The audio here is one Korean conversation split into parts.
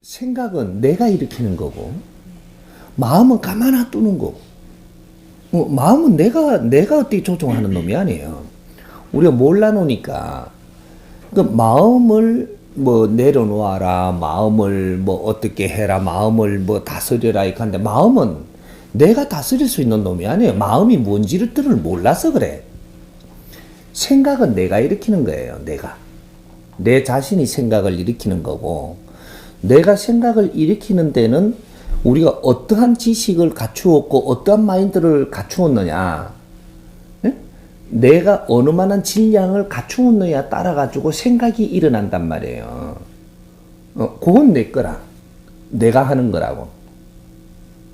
생각은 내가 일으키는 거고, 마음은 가만 놔두는 거고, 마음은 내가 어떻게 조종하는 놈이 아니에요. 우리가 몰라놓으니까, 그 마음을 뭐 내려놓아라, 마음을 뭐 어떻게 해라, 마음을 뭐 다스려라, 이렇게 하는데, 마음은 내가 다스릴 수 있는 놈이 아니에요. 마음이 뭔지를 몰라서 그래. 생각은 내가 일으키는 거예요, 내가. 내 자신이 생각을 일으키는 거고, 내가 생각을 일으키는 데는 우리가 어떠한 지식을 갖추었고 어떠한 마인드를 갖추었느냐, 네? 내가 어느 만한 질량을 갖추었느냐에 따라 가지고 생각이 일어난단 말이에요. 그건 내 거라. 내가 하는 거라고.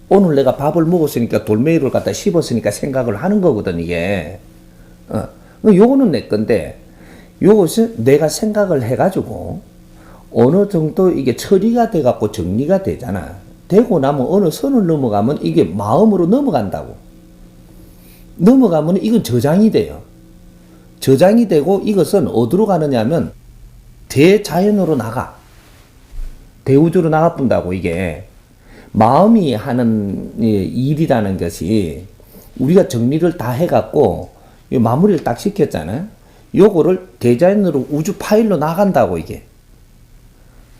오늘 내가 밥을 먹었으니까 돌멩이를 갖다 씹었으니까 생각을 하는 거거든, 이게. 요거는 내 건데, 요것은 내가 생각을 해가지고 어느 정도 이게 처리가 돼갖고 정리가 되잖아. 되고 나면 어느 선을 넘어가면 이게 마음으로 넘어간다고. 넘어가면 이건 저장이 돼요. 저장이 되고 이것은 어디로 가느냐면 대자연으로 나가. 대우주로 나가뿐다고. 이게 마음이 하는 일이라는 것이 우리가 정리를 다 해갖고 마무리를 딱 시켰잖아요. 요거를 대자연으로 우주 파일로 나간다고. 이게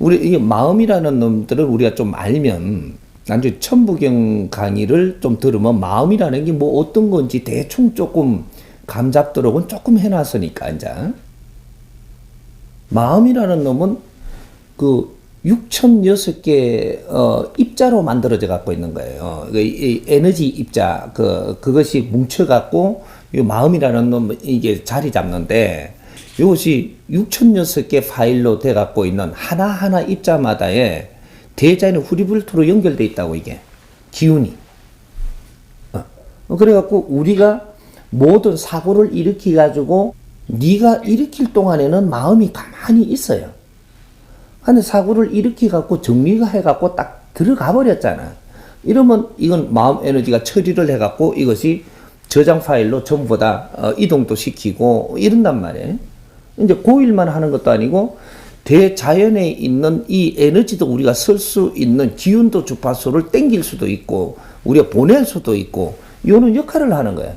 이게 마음이라는 놈들을 우리가 좀 알면, 나중에 천부경 강의를 좀 들으면 마음이라는 게 뭐 어떤 건지 대충 조금 감 잡도록은 조금 해놨으니까. 이제 마음이라는 놈은 그 6006개 입자로 만들어져 갖고 있는 거예요. 이 에너지 입자, 그것이 뭉쳐 갖고 이 마음이라는 놈 이게 자리 잡는데, 이것이 6006개 파일로 돼 갖고 있는 하나하나 입자마다의 대자연의 후리불토로 연결돼 있다고. 이게 기운이. 그래 갖고 우리가 모든 사고를 일으키 가지고 네가 일으킬 동안에는 마음이 가만히 있어요. 근데 사고를 일으키 갖고 정리가 해 갖고 딱 들어가 버렸잖아. 이러면 이건 마음 에너지가 처리를 해 갖고 이것이 저장 파일로 전부 다 이동도 시키고 이런단 말이에요. 이제 그 일만 하는 것도 아니고 대자연에 있는 이 에너지도 우리가 쓸 수 있는 기운도 주파수를 땡길 수도 있고 우리가 보낼 수도 있고 이런 역할을 하는 거야.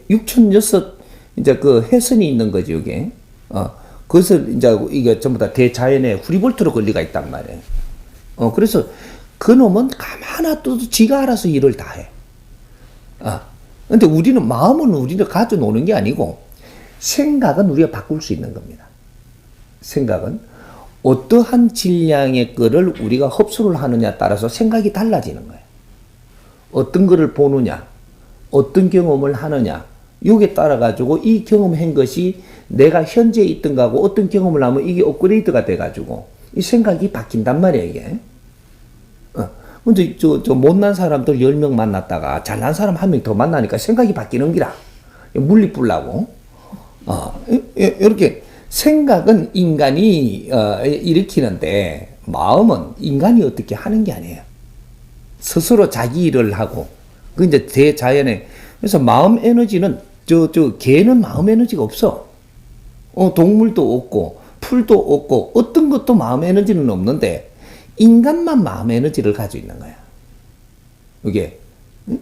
6006 이제 그 해선이 있는 거지, 이게. 그것을 이제 이게 전부 다 대자연의 후리볼트로 권리가 있단 말이에요. 그래서 그 놈은 가만 놔둬도 지가 알아서 일을 다 해. 근데 우리는 마음은 우리를 가져노는 게 아니고 생각은 우리가 바꿀 수 있는 겁니다. 생각은 어떠한 질량의 거를 우리가 흡수를 하느냐에 따라서 생각이 달라지는 거예요. 어떤 거를 보느냐, 어떤 경험을 하느냐, 여기에 따라 가지고 이 경험한 것이 내가 현재 있던 거하고 어떤 경험을 하면 이게 업그레이드가 돼 가지고 이 생각이 바뀐단 말이에요, 이게. 근데 저 못난 사람들 10명 만났다가 잘난 사람 1명 더 만나니까 생각이 바뀌는 기라. 물리 뿌려고. 이렇게 생각은 인간이 일으키는데 마음은 인간이 어떻게 하는 게 아니에요. 스스로 자기 일을 하고. 그 이제 대자연에. 그래서 마음 에너지는 개는 마음 에너지가 없어. 동물도 없고 풀도 없고 어떤 것도 마음 에너지는 없는데 인간만 마음 에너지를 가지고 있는 거야. 이게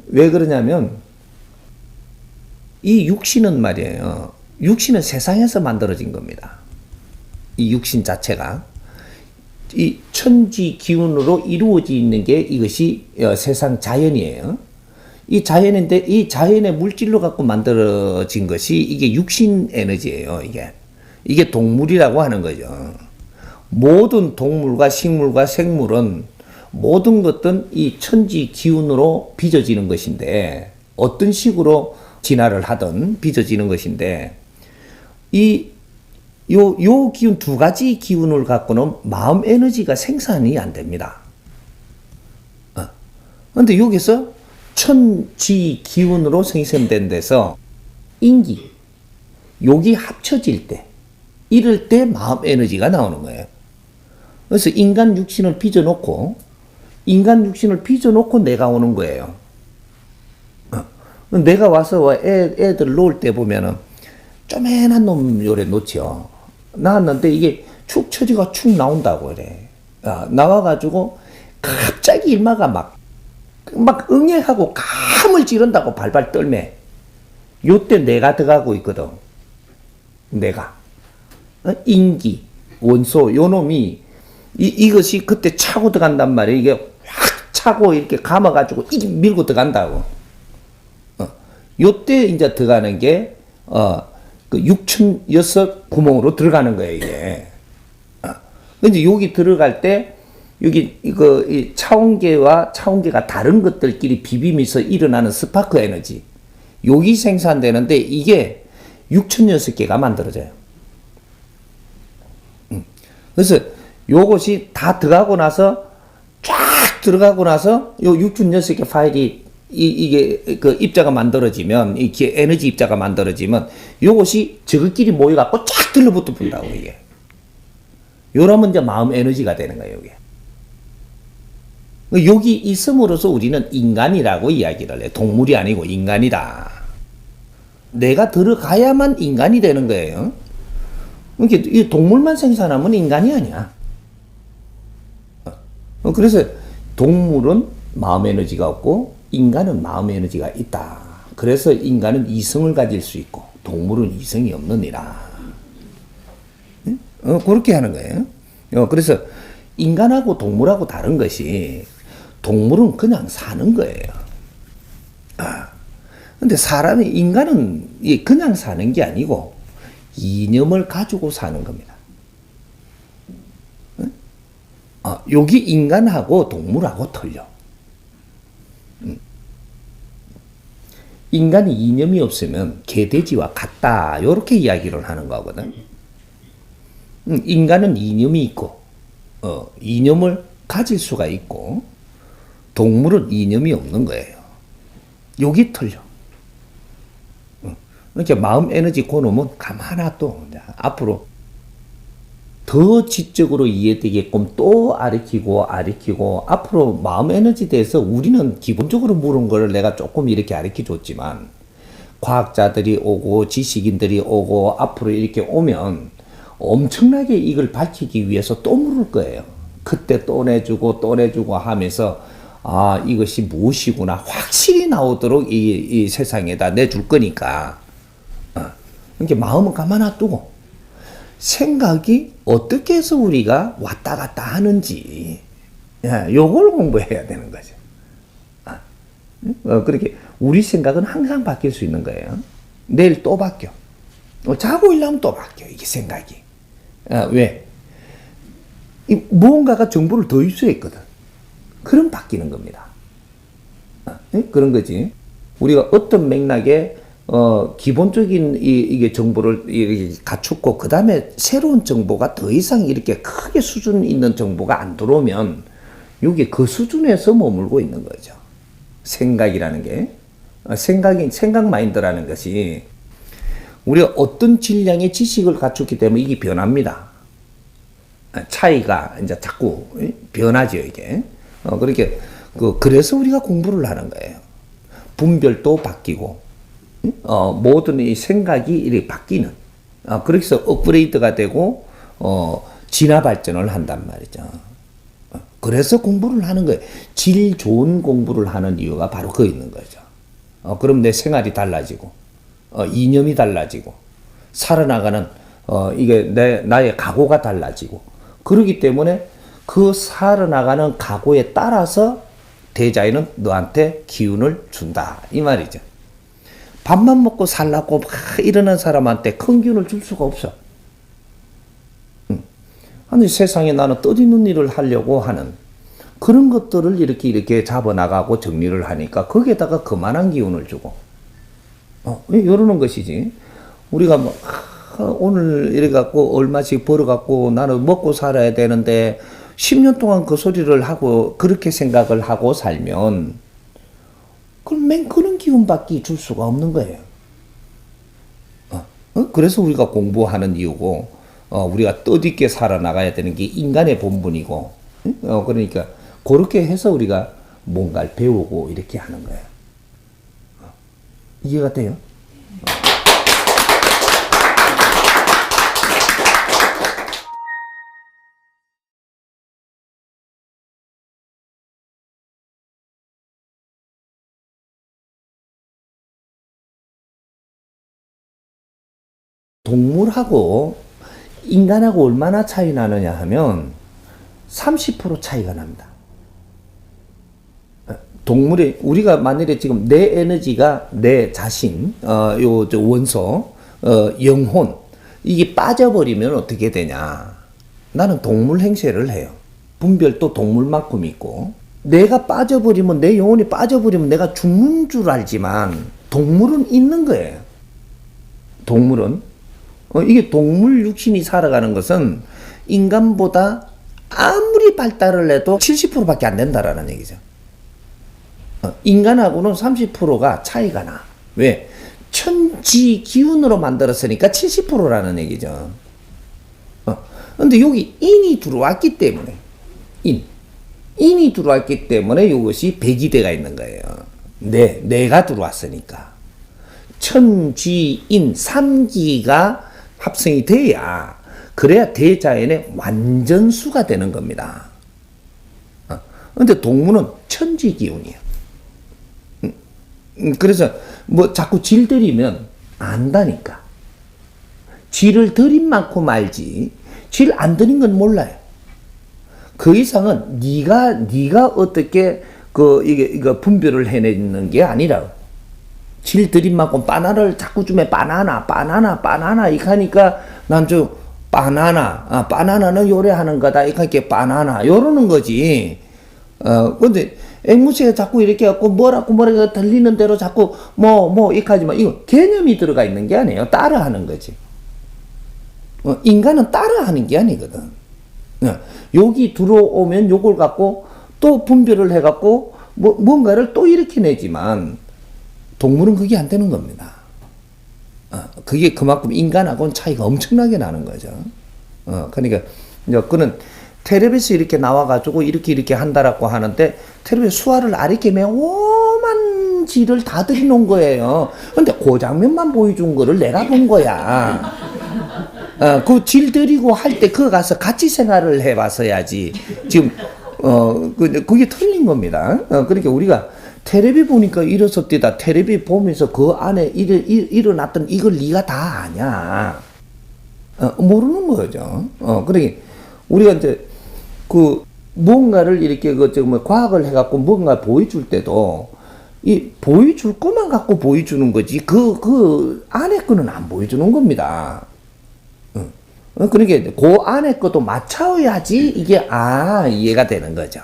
왜 그러냐면 이 육신은 말이에요. 육신은 세상에서 만들어진 겁니다. 이 육신 자체가 이 천지 기운으로 이루어져 있는 게 이것이 세상 자연이에요. 이 자연인데 이 자연의 물질로 갖고 만들어진 것이 이게 육신 에너지예요. 이게 동물이라고 하는 거죠. 모든 동물과 식물과 생물은 모든 것들은 이 천지 기운으로 빚어지는 것인데 어떤 식으로 진화를 하든 빚어지는 것인데 요 기운 두 가지 기운을 갖고는 마음 에너지가 생산이 안 됩니다. 근데 여기서 천지 기운으로 생성된 데서 인기, 욕이 합쳐질 때, 이럴 때 마음 에너지가 나오는 거예요. 그래서 인간 육신을 빚어놓고 내가 오는 거예요. 내가 와서 애들 놓을 때 보면은 쪼매난 놈 요래 놓지요. 나왔는데 이게 축 처지가 축 나온다고 그래. 나와가지고 갑자기 일마가 막 응애하고 감을 지른다고 발발 떨매. 요때 내가 들어가고 있거든. 내가. 인기, 원소, 요 놈이 이것이 그때 차고 들어간단 말이야. 이게 확 차고 이렇게 감아가지고 이게 밀고 들어간다고. 요때 이제 들어가는 게, 그 육춘6 구멍으로 들어가는 거예요, 이게. 근데 여기 들어갈 때, 여기, 이 차원계와 차원계가 다른 것들끼리 비비면서 일어나는 스파크 에너지. 여기 생산되는데, 이게 6006개가 만들어져요. 그래서 요것이 다 들어가고 나서, 쫙 들어가고 나서, 요 6006개 파일이, 이게 그 입자가 만들어지면, 이게 에너지 입자가 만들어지면, 요것이 저것끼리 모여갖고 쫙 들러붙어 본다고, 이게. 요러면 이제 마음 에너지가 되는 거예요, 이게. 여기 있음으로써 우리는 인간이라고 이야기를 해. 동물이 아니고 인간이다. 내가 들어가야만 인간이 되는 거예요. 그러니까 이 동물만 생산하면 인간이 아니야. 그래서 동물은 마음 에너지가 없고 인간은 마음 에너지가 있다. 그래서 인간은 이성을 가질 수 있고 동물은 이성이 없느니라. 그렇게 하는 거예요. 그래서 인간하고 동물하고 다른 것이 동물은 그냥 사는 거예요. 근데 인간은 그냥 사는 게 아니고 이념을 가지고 사는 겁니다. 여기 인간하고 동물하고 틀려. 인간이 이념이 없으면 개돼지와 같다. 이렇게 이야기를 하는 거거든. 인간은 이념이 있고, 이념을 가질 수가 있고, 동물은 이념이 없는 거예요. 여기 틀려. 그러니까 마음 에너지 그놈은 가만히 또 앞으로 더 지적으로 이해되게끔 또 아리키고 앞으로 마음 에너지에 대해서 우리는 기본적으로 물은 걸 내가 조금 이렇게 아리켜 줬지만 과학자들이 오고 지식인들이 오고 앞으로 이렇게 오면 엄청나게 이걸 밝히기 위해서 또 물을 거예요. 그때 또 내주고 하면서 이것이 무엇이구나 확실히 나오도록 이 세상에다 내줄 거니까. 그러니까 마음은 가만히 두고 생각이 어떻게 해서 우리가 왔다 갔다 하는지 요걸 공부해야 되는 거죠. 그렇게 우리 생각은 항상 바뀔 수 있는 거예요. 내일 또 바뀌어. 자고 일하면 또 바뀌어 이게 생각이. 왜? 무언가가 정보를 더 입수했거든. 그럼 바뀌는 겁니다. 그런 거지. 우리가 어떤 맥락에 기본적인 이게 정보를 이렇게 갖추고 그 다음에 새로운 정보가 더 이상 이렇게 크게 수준 있는 정보가 안 들어오면 이게 그 수준에서 머물고 있는 거죠. 생각이라는 게 생각 마인드라는 것이 우리가 어떤 질량의 지식을 갖췄기 때문에 이게 변합니다. 차이가 이제 자꾸 변하죠 이게. 그렇게 그래서 우리가 공부를 하는 거예요. 분별도 바뀌고. 모든 이 생각이 이렇게 바뀌는. 그래서 업그레이드가 되고, 진화 발전을 한단 말이죠. 그래서 공부를 하는 거예요. 질 좋은 공부를 하는 이유가 바로 그 있는 거죠. 그럼 내 생활이 달라지고, 이념이 달라지고, 살아나가는, 이게 나의 각오가 달라지고, 그러기 때문에 그 살아나가는 각오에 따라서 대자연은 너한테 기운을 준다. 이 말이죠. 밥만 먹고 살라고 막 이러는 사람한테 큰 기운을 줄 수가 없어. 아니, 세상에 나는 뜻있는 일을 하려고 하는 그런 것들을 이렇게 잡아나가고 정리를 하니까 거기에다가 그만한 기운을 주고. 이러는 것이지. 우리가 뭐, 오늘 이래갖고 얼마씩 벌어갖고 나는 먹고 살아야 되는데 10년 동안 그 소리를 하고 그렇게 생각을 하고 살면 그럼 맨 그런 기운밖에 줄 수가 없는 거예요. 그래서 우리가 공부하는 이유고, 우리가 뜻있게 살아나가야 되는 게 인간의 본분이고, 그러니까 그렇게 해서 우리가 뭔가를 배우고 이렇게 하는 거예요. 이해가 돼요? 동물하고 인간하고 얼마나 차이 나느냐 하면 30% 차이가 납니다. 동물의, 우리가 만일에 지금 내 에너지가 내 자신, 저 원소, 영혼, 이게 빠져버리면 어떻게 되냐. 나는 동물 행세를 해요. 분별도 동물만큼 있고, 내가 빠져버리면, 내 영혼이 빠져버리면 내가 죽는 줄 알지만, 동물은 있는 거예요. 동물은. 이게 동물 육신이 살아가는 것은 인간보다 아무리 발달을 해도 70%밖에 안 된다라는 얘기죠. 인간하고는 30%가 차이가 나. 왜? 천지 기운으로 만들었으니까 70%라는 얘기죠. 근데 여기 인이 들어왔기 때문에, 인이 들어왔기 때문에 이것이 백이대가 있는 거예요. 내가 들어왔으니까. 천지인 3기가 합성이 돼야, 그래야 대자연의 완전수가 되는 겁니다. 근데 동물은 천지 기운이에요. 그래서 뭐 자꾸 질 들이면 안다니까. 질을 들인 만큼 알지, 질 안 들인 건 몰라요. 그 이상은 네가 어떻게 이거 분별을 해내는 게 아니라, 질 들인 만큼 바나나를 자꾸 주면 바나나 이렇게 하니까 난 좀 바나나는 요래하는 거다 이렇게 바나나 요러는 거지. 근데 앵무새가 자꾸 이렇게 갖고 뭐라고 들리는 대로 자꾸 이렇게 하지만 이거 개념이 들어가 있는 게 아니에요. 따라하는 거지. 인간은 따라하는 게 아니거든. 여기 들어오면 요걸 갖고 또 분별을 해갖고 뭔가를 또 일으켜내지만, 동물은 그게 안 되는 겁니다. 그게 그만큼 인간하고는 차이가 엄청나게 나는 거죠. 그러니까 이제 그는 텔레비에서 이렇게 나와가지고 이렇게 한다라고 하는데, 텔레비에서 수화를 아리케면 오만 질을 다 들이놓은 거예요. 근데 그 장면만 보여준 거를 내가 본 거야. 그 질 들이고 할 때 그거 가서 같이 생활을 해봤어야지. 지금 그게 틀린 겁니다. 그러니까 우리가 텔레비 보니까 일어섰디다. 텔레비 보면서 그 안에 일어났던 이걸 네가 다 아냐. 모르는 거죠. 그러니까 우리가 이제 뭔가를 이렇게 과학을 해갖고 뭔가 보여줄 때도 이 보여줄 것만 갖고 보여주는 거지, 그 안에 거는 안 보여주는 겁니다. 그러니까 그 안에 것도 맞춰야지 이게 이해가 되는 거죠.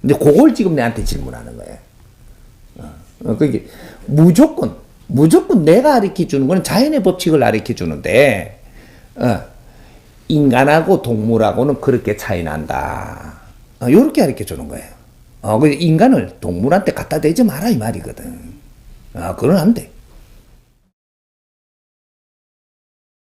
근데 그걸 지금 내한테 질문하는 거예요. 그게 무조건 내가 가르쳐 주는 거는 자연의 법칙을 가르쳐 주는데, 인간하고 동물하고는 그렇게 차이 난다. 요렇게 가르쳐 주는 거예요. 인간을 동물한테 갖다 대지 마라 이 말이거든. 그건 안 돼.